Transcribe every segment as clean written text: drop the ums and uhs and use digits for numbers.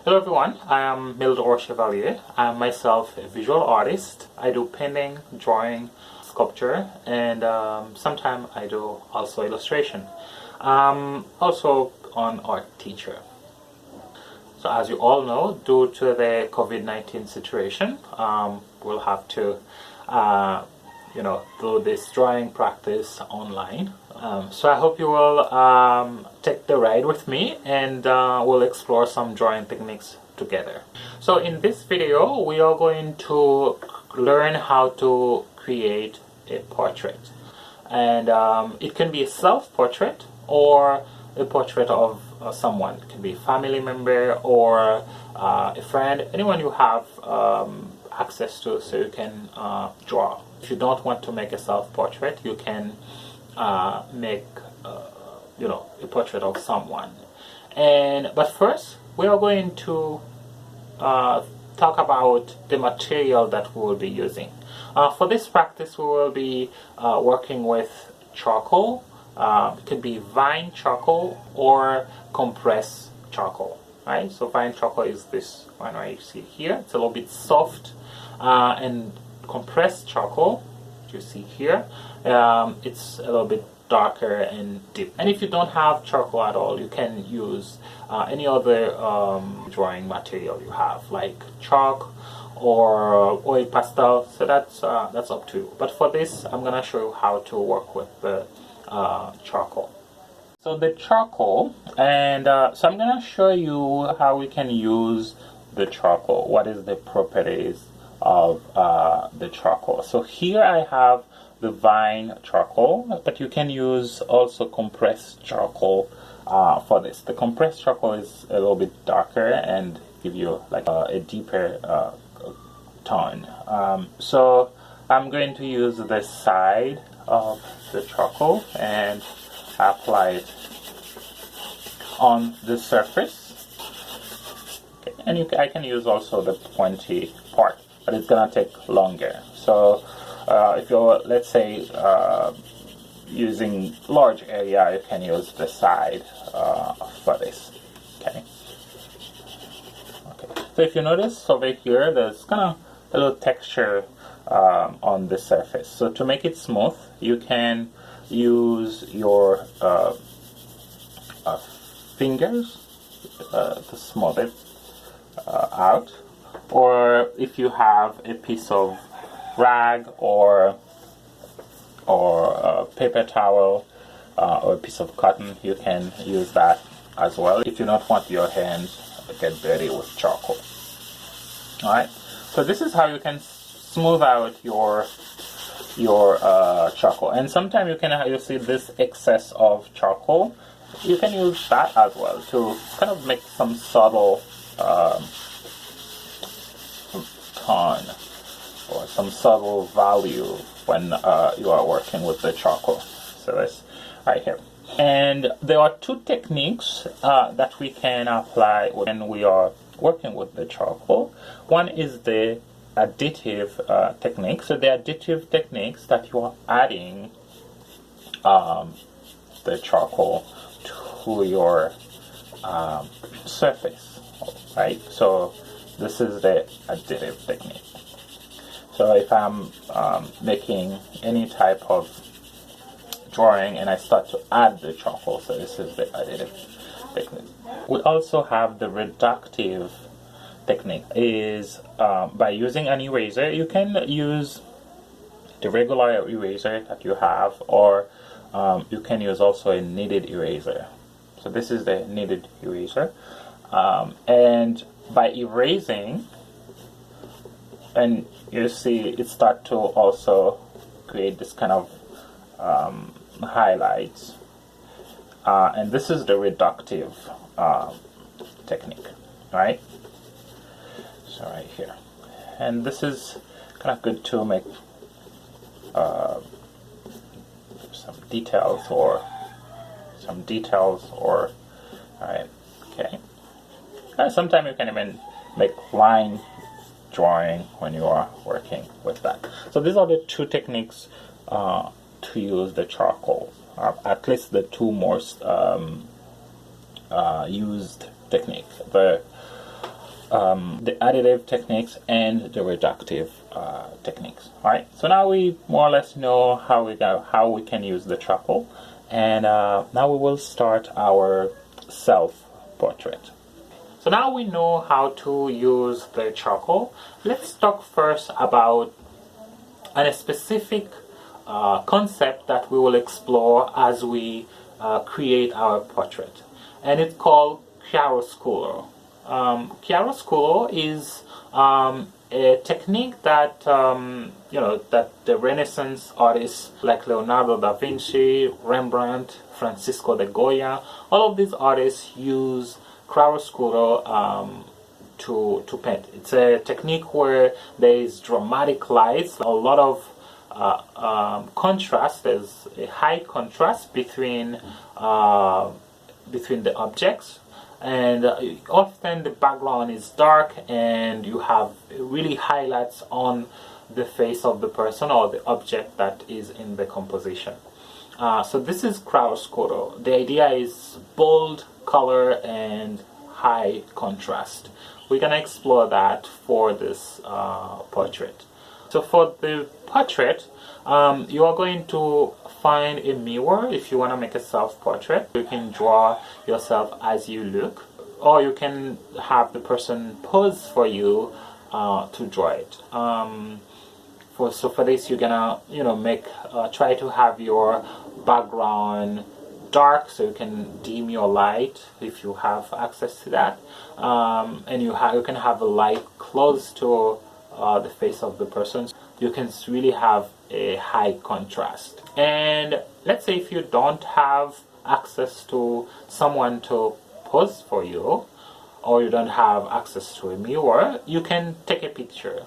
Hello everyone, I am Mildor Chevalier. I am myself a visual artist. I do painting, drawing, sculpture, and sometimes I do also illustration. Also an art teacher. So as you all know, due to the COVID-19 situation, we'll have to do this drawing practice online. So I hope you will take the ride with me, and we'll explore some drawing techniques together. So in this video, we are going to learn how to create a portrait. And it can be a self-portrait or a portrait of someone. It can be a family member or a friend, anyone you have access to, so you can draw. If you don't want to make a self-portrait, you can make a portrait of someone. But first, we are going to talk about the material that we will be using. For this practice, we will be working with charcoal. It could be vine charcoal or compressed charcoal. Right? So vine charcoal is this one right you see here. It's a little bit soft, and compressed charcoal, you see here, it's a little bit darker and deep. And if you don't have charcoal at all, you can use any other drawing material you have, like chalk or oil pastel. So that's up to you. But for this, I'm gonna show you how to work with the charcoal. So the charcoal, and so I'm gonna show you how we can use the charcoal. What is the properties of the charcoal? So here I have the vine charcoal, but you can use also compressed charcoal for this. The compressed charcoal is a little bit darker and give you like a deeper tone. So I'm going to use the side of the charcoal and apply it on the surface. Okay. And I can use also the pointy part, but it's gonna take longer. So if you're, let's say, using large area, you can use the side for this. Okay. So if you notice over here, there's kind of a little texture on the surface. So to make it smooth, you can use your fingers to smooth it out, or if you have a piece of rag or a paper towel or a piece of cotton, you can use that as well if you don't want your hands to get dirty with charcoal. Alright, so this is how you can smooth out your charcoal. And sometimes you see this excess of charcoal, you can use that as well to kind of make some subtle tone or some subtle value when you are working with the charcoal. So that's right here. And there are two techniques that we can apply when we are working with the charcoal. One is the additive technique. So the additive techniques that you are adding the charcoal to your surface, right? So this is the additive technique. So if I'm making any type of drawing and I start to add the charcoal, so this is the additive technique. We also have the reductive technique. Is by using an eraser. You can use the regular eraser that you have, or you can use also a kneaded eraser. So this is the kneaded eraser, and by erasing, and you see it start to also create this kind of highlights, and this is the reductive technique, right? So right here, and this is kind of good to make some details or alright, okay. Sometimes you can even make line drawing when you are working with that. So these are the two techniques to use the charcoal, at least the two most used techniques. The the additive techniques and the reductive techniques. All right. So now we more or less know how we can use the charcoal, and now we will start our self-portrait. So now we know how to use the charcoal. Let's talk first about a specific concept that we will explore as we create our portrait, and it's called chiaroscuro. Chiaroscuro is a technique that that the Renaissance artists like Leonardo da Vinci, Rembrandt, Francisco de Goya, all of these artists use chiaroscuro to paint. It's a technique where there is dramatic lights, a lot of contrast. There's a high contrast between the objects, and often the background is dark and you have really highlights on the face of the person or the object that is in the composition. So this is chiaroscuro. The idea is bold color and high contrast. We're going to explore that for this portrait. So for the portrait, you are going to find a mirror. If you want to make a self-portrait, you can draw yourself as you look, or you can have the person pose for you to draw it. For this, you're gonna try to have your background dark so you can dim your light if you have access to that, and you can have a light close to the face of the person. You can really have a high contrast. And let's say if you don't have access to someone to pose for you, or you don't have access to a mirror, you can take a picture.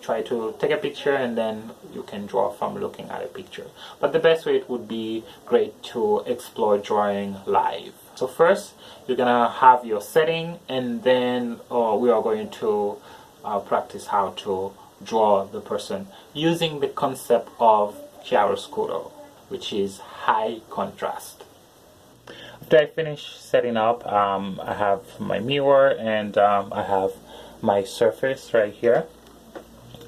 Try to take a picture and then you can draw from looking at a picture. But the best way, it would be great to explore drawing live. So first, you're gonna have your setting, and then we are going to practice how to draw the person using the concept of chiaroscuro, which is high contrast. After I finish setting up, I have my mirror and I have my surface right here,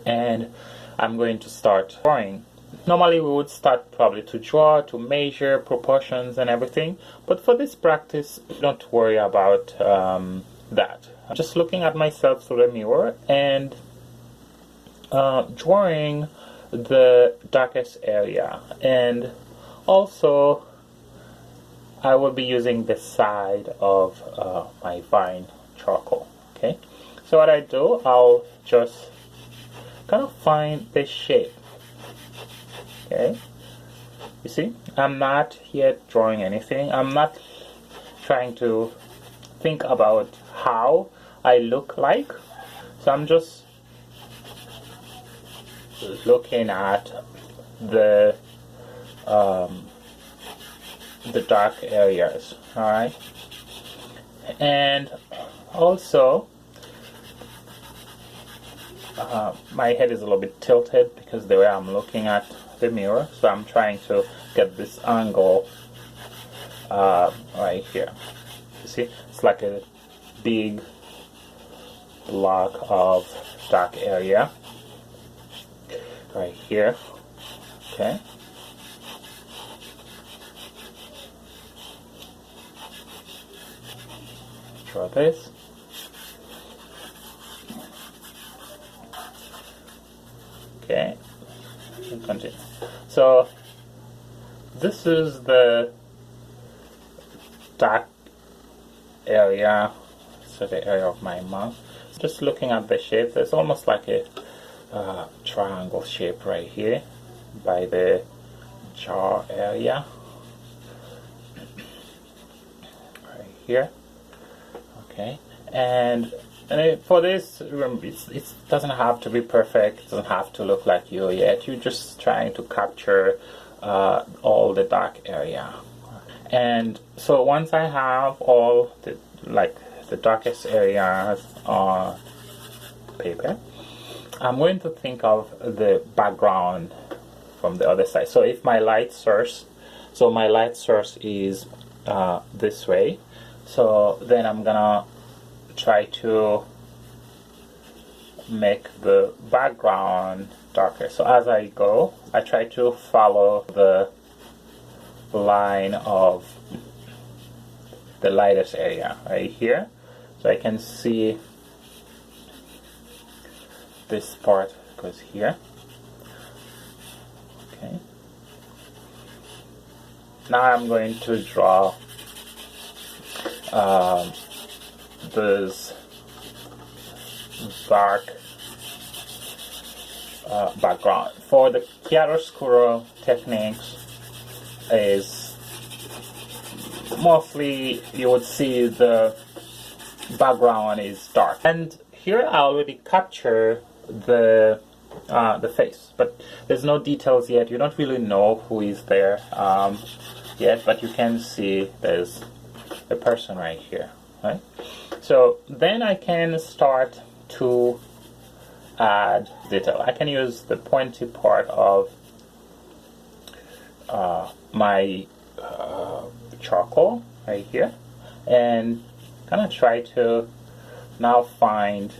and I'm going to start drawing. Normally we would start probably to draw, to measure proportions and everything, but for this practice, don't worry about that. I'm just looking at myself through the mirror and drawing the darkest area, and also I will be using the side of my fine charcoal. Okay, so what I do, I'll just kind of find the shape. Okay, you see, I'm not yet drawing anything. I'm not trying to think about how I look like. So I'm just looking at the dark areas. All right, and also my head is a little bit tilted because the way I'm looking at the mirror, so I'm trying to get this angle right here. You see, it's like a big block of dark area right here. Okay, draw this. Okay, and continue. So this is the dark area, so the area of my mouth. Just looking at the shape, there's almost like a triangle shape right here by the jaw area, right here. Okay, and for this, remember, it doesn't have to be perfect. It doesn't have to look like you yet. You're just trying to capture all the dark area. And so once I have all the darkest areas on paper, I'm going to think of the background from the other side. So if my light source, is this way, so then I'm gonna try to make the background darker. So as I go, I try to follow the line of the lightest area right here. So I can see this part goes here. Okay. Now I'm going to draw this dark background. For the chiaroscuro techniques, is mostly you would see the background is dark, and here I already capture the face, but there's no details yet. You don't really know who is there yet, but you can see there's a person right here, right? So then I can start to add detail. I can use the pointy part of my charcoal right here and kind of try to now find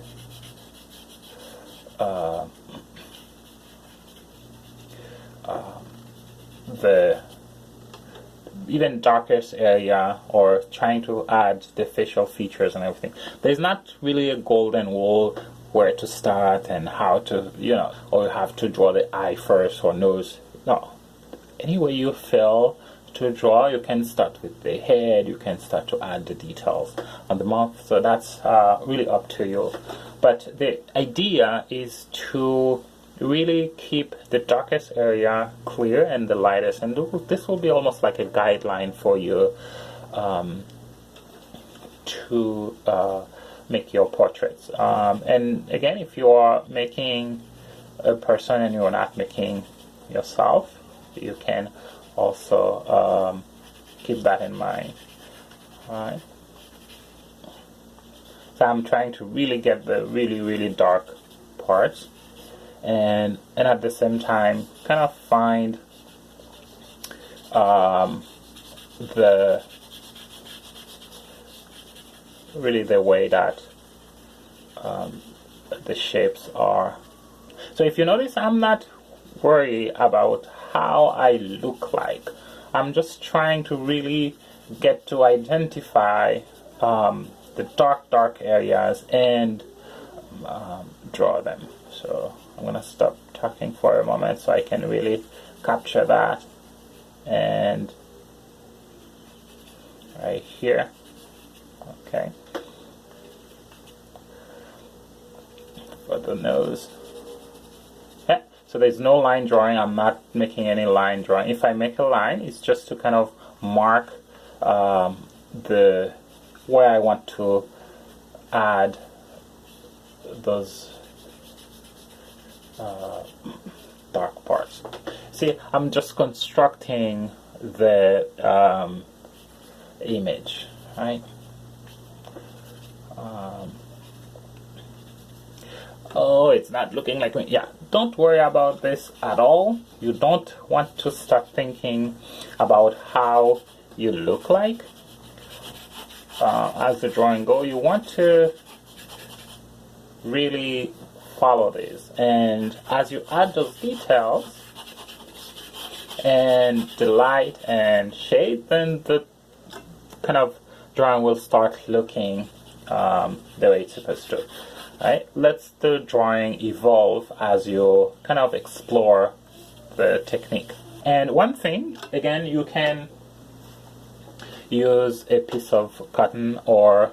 the even darkest area, or trying to add the facial features and everything. There's not really a golden rule where to start and how to, or you have to draw the eye first or nose. No. Any way you feel to draw, you can start with the head, you can start to add the details on the mouth. So that's really up to you. But the idea is to really keep the darkest area clear and the lightest, and this will be almost like a guideline for you to make your portraits. And again, if you are making a person and you're not making yourself, you can also keep that in mind. Alright. So I'm trying to really get the really dark parts, and at the same time kind of find the way that the shapes are. So if you notice, I'm not worried about how I look like. I'm just trying to really get to identify the dark areas and draw them. So I'm gonna stop talking for a moment so I can really capture that. And right here, okay, for the nose. Yeah, so there's no line drawing. I'm not making any line drawing. If I make a line, it's just to kind of mark the where I want to add those dark parts. See, I'm just constructing the image, right? Oh, it's not looking like me. Yeah, don't worry about this at all. You don't want to start thinking about how you look like as the drawing goes. You want to really follow this, and as you add those details and the light and shade, then the kind of drawing will start looking the way it's supposed to. Right? Let the drawing evolve as you kind of explore the technique. And one thing, again, you can use a piece of cotton, or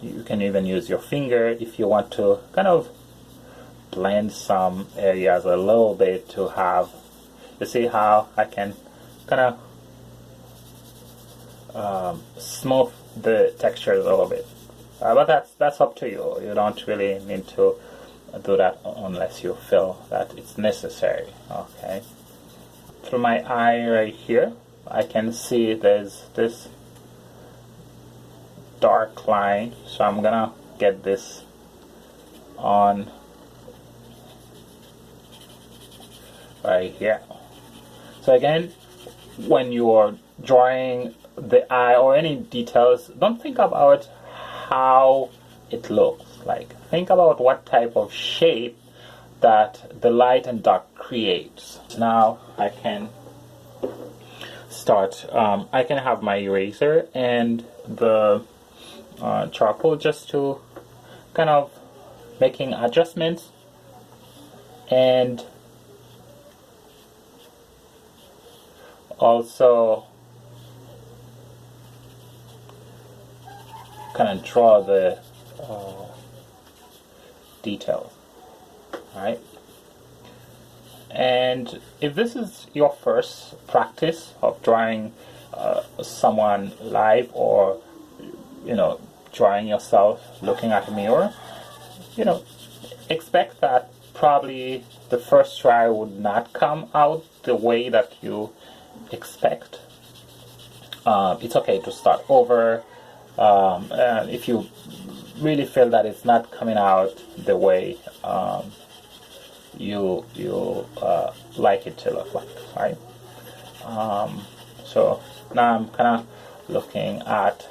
you can even use your finger if you want to kind of blend some areas a little bit to have, you see how I can kind of smooth the textures a little bit. But that's up to you. You don't really need to do that unless you feel that it's necessary. Okay. Through my eye right here, I can see there's this dark line, so I'm gonna get this on right here. So again, when you are drawing the eye or any details, don't think about how it looks like. think about what type of shape that the light and dark creates. Now I can start, I can have my eraser and the charcoal just to kind of making adjustments and also kind of draw the details. Alright, and if this is your first practice of drawing someone live, or drawing yourself looking at a mirror, expect that probably the first try would not come out the way that you expect. It's okay to start over. And if you really feel that it's not coming out the way you like it to look like, right? So now I'm kind of looking at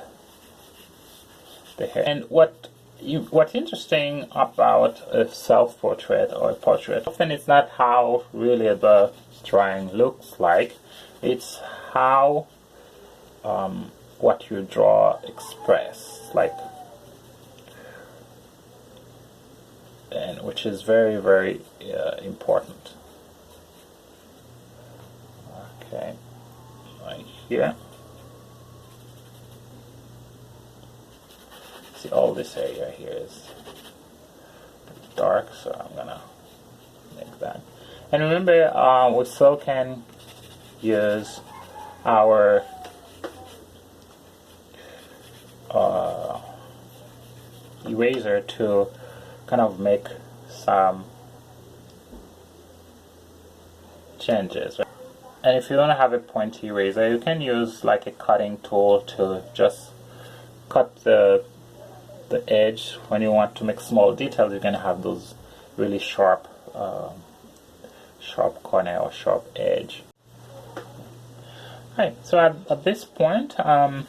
the hair, and what's interesting about a self-portrait or a portrait, often it's not how really the drawing looks like, it's how what you draw express, like, and which is very, very important. Okay, right here. See, all this area here is dark, so I'm gonna make that. And remember, we still can use our eraser to kind of make some changes. Right? And if you don't have a pointy eraser, you can use like a cutting tool to just cut the edge. When you want to make small details, you can have those really sharp corner or sharp edge. Right, so at this point, I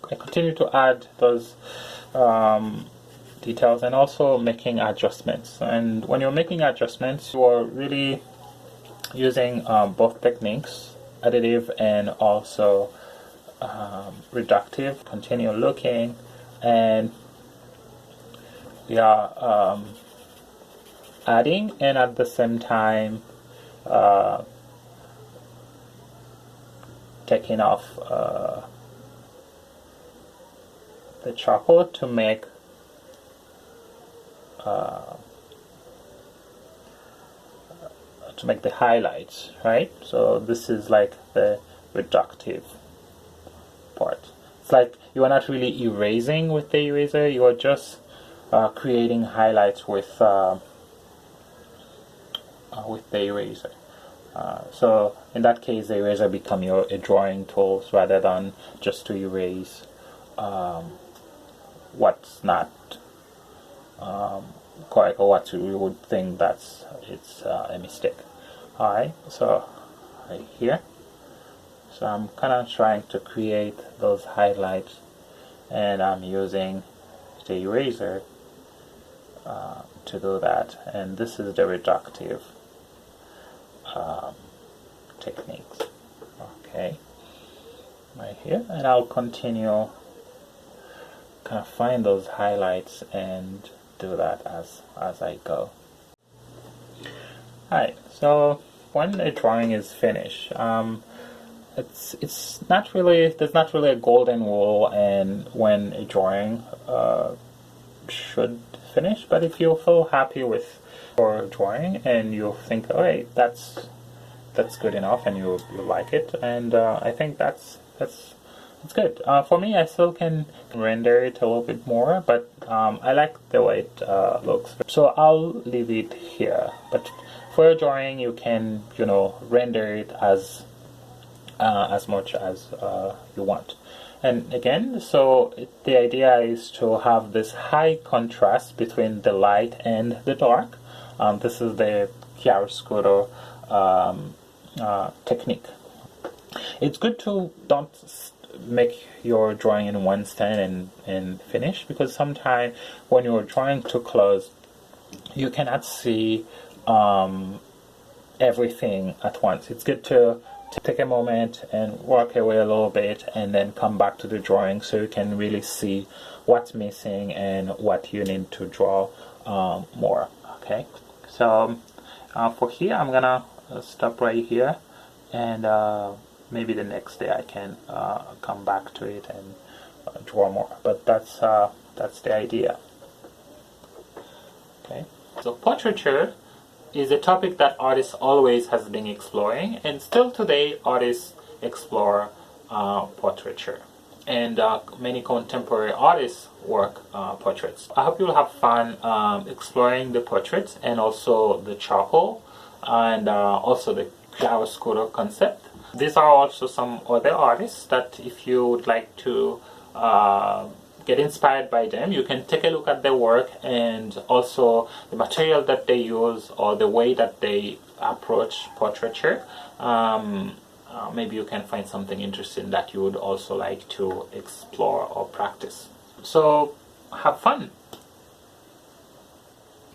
continue to add those details and also making adjustments. And when you're making adjustments, you're really using both techniques, additive and also reductive. Continue looking, and we are adding, and at the same time taking off the charcoal to make the highlights, right? So this is like the reductive part. It's like you are not really erasing with the eraser, you are just creating highlights with the eraser. So in that case, the eraser become a drawing tool rather than just to erase what's not correct, or what you would think that's a mistake. Alright, so right here, so I'm kind of trying to create those highlights, and I'm using the eraser to do that, and this is the reductive techniques. Okay, right here, and I'll continue kind of find those highlights and do that as I go. Alright, so when a drawing is finished, it's not really, there's not really a golden rule and when a drawing should finish, but if you feel happy with your drawing and you think, alright, that's good enough, and you like it, and I think that's good. For me, I still can render it a little bit more, but I like the way it looks. So I'll leave it here. But for your drawing, you can, render it as much as you want. And again, so the idea is to have this high contrast between the light and the dark. This is the Chiaroscuro technique. It's good to don't make your drawing in one stand and finish, because sometimes when you're drawing too close, you cannot see everything at once. It's good to take a moment and walk away a little bit and then come back to the drawing so you can really see what's missing and what you need to draw more. Okay, so for here I'm gonna stop right here, and maybe the next day I can come back to it and draw more, but that's the idea. Okay, so portraiture is a topic that artists always has been exploring, and still today artists explore portraiture, and many contemporary artists work portraits. I hope you'll have fun exploring the portraits and also the charcoal and also the chiaroscuro concept. These are also some other artists that if you would like to get inspired by them, you can take a look at their work and also the material that they use or the way that they approach portraiture. Maybe you can find something interesting that you would also like to explore or practice. So have fun!